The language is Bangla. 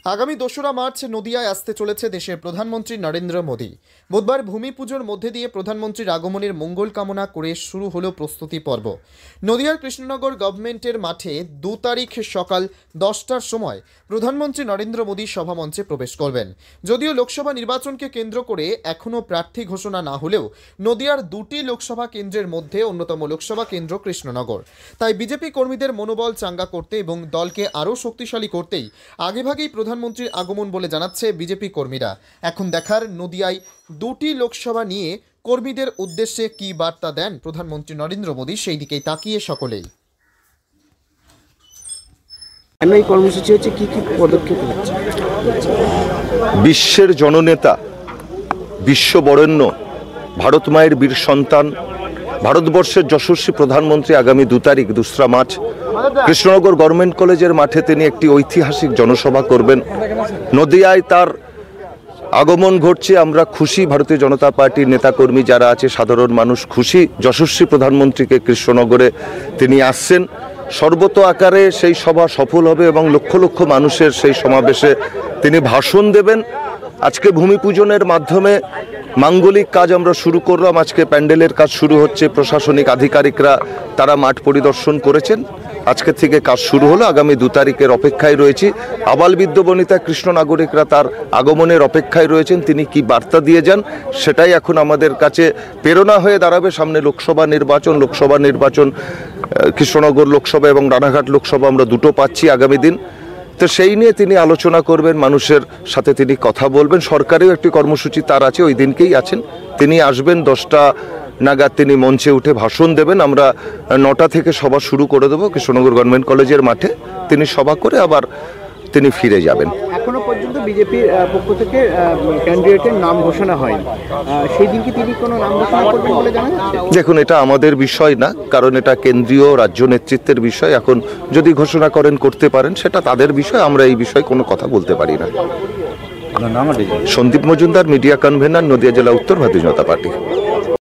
আগামী ২রা মার্চ নদিয়ায় আসতে চলেছে দেশের প্রধানমন্ত্রী নরেন্দ্র মোদী। বুধবার ভূমি পুজোর মধ্যে দিয়ে প্রধানমন্ত্রীর আগমনের মঙ্গল কামনা করে শুরু হলো প্রস্তুতি পর্ব। নদিয়ার কৃষ্ণনগর গভর্নমেন্টের মাঠে ২ তারিখ সকাল 10টার সময় প্রধানমন্ত্রী নরেন্দ্র মোদী সভামঞ্চে প্রবেশ করবেন। যদিও লোকসভা নির্বাচনকে কেন্দ্র করে এখনও প্রার্থী ঘোষণা না হলেও নদিয়ার 2টি লোকসভা কেন্দ্রের মধ্যে অন্যতম লোকসভা কেন্দ্র কৃষ্ণনগর। তাই বিজেপি কর্মীদের মনোবল চাঙ্গা করতে এবং দলকে আরও শক্তিশালী করতেই আগেভাগেই প্রধানমন্ত্রীর আগমন বলে জানাচ্ছে বিজেপি কর্মীরা। এখন দেখার নদিয়ায় 2টি লোকসভা নিয়ে কর্মীদের উদ্দেশ্যে কি বার্তা দেন প্রধানমন্ত্রী নরেন্দ্র মোদী, সেই দিকেই তাকিয়ে সকলেই। এই কর্মসূচি হচ্ছে কি কি পদক্ষেপ হচ্ছে? বিশ্বের জননেতা, বিশ্ব বরেণ্য, ভারত মায়ের বীর সন্তান, ভারতবর্ষের যশস্বী প্রধানমন্ত্রী আগামী 2 তারিখ 2রা মার্চ কৃষ্ণনগর গভর্নমেন্ট কলেজের মাঠে তিনি একটি ঐতিহাসিক জনসভা করবেন। নদিয়ায় তার আগমন ঘটছে, আমরা খুশি। ভারতীয় জনতা পার্টির নেতাকর্মী যারা আছে, সাধারণ মানুষ খুশি। যশস্বী প্রধানমন্ত্রীকে কৃষ্ণনগরে তিনি আসছেন। সর্বত আকারে সেই সভা সফল হবে এবং লক্ষ লক্ষ মানুষের সেই সমাবেশে তিনি ভাষণ দেবেন। আজকে ভূমি পূজনের মাধ্যমে মাঙ্গলিক কাজ আমরা শুরু করলাম। আজকে প্যান্ডেলের কাজ শুরু হচ্ছে। প্রশাসনিক আধিকারিকরা তারা মাঠ পরিদর্শন করেছেন। আজকে থেকে কাজ শুরু হলো। আগামী 2 তারিখের অপেক্ষায় রয়েছি। আবাল বৃদ্ধ বনিতা কৃষ্ণ নাগরিকরা তার আগমনের অপেক্ষায় রয়েছেন। তিনি কি বার্তা দিয়ে যান সেটাই এখন আমাদের কাছে প্রেরণা হয়ে দাঁড়াবে। সামনে লোকসভা নির্বাচন কৃষ্ণনগর লোকসভা এবং রানাঘাট লোকসভা আমরা দুটো পাচ্ছি আগামী দিন। তো সেই নিয়ে তিনি আলোচনা করবেন, মানুষের সাথে তিনি কথা বলবেন। সরকারেও একটি কর্মসূচি তার আছে, ওই দিনকেই আছেন। তিনি আসবেন 10টা নাগাদ, তিনি মঞ্চে উঠে ভাষণ দেবেন। আমরা 9টা থেকে সভা শুরু করে দেবো কৃষ্ণনগর গভর্নমেন্ট কলেজের মাঠে। তিনি সভা করে আবার তিনি ফিরে যাবেন। এখনো পর্যন্ত বিজেপির পক্ষ থেকে ক্যান্ডিডেটের নাম ঘোষণা হয়নি, সেই দিনকে তিনি কোনো নাম ঘোষণা করবেন বলে জানা যাচ্ছে? দেখুন, এটা আমাদের বিষয় না, কারণ এটা কেন্দ্রীয় রাজ্য নেতৃত্বের বিষয়। এখন যদি ঘোষণা করেন, করতে পারেন, সেটা তাদের বিষয়। আমরা এই বিষয়ে কোনো কথা বলতে পারি না। সন্দীপ মজুমদার, মিডিয়া কনভেনার, নদিয়া জেলা উত্তর ভারতীয় জনতা পার্টি।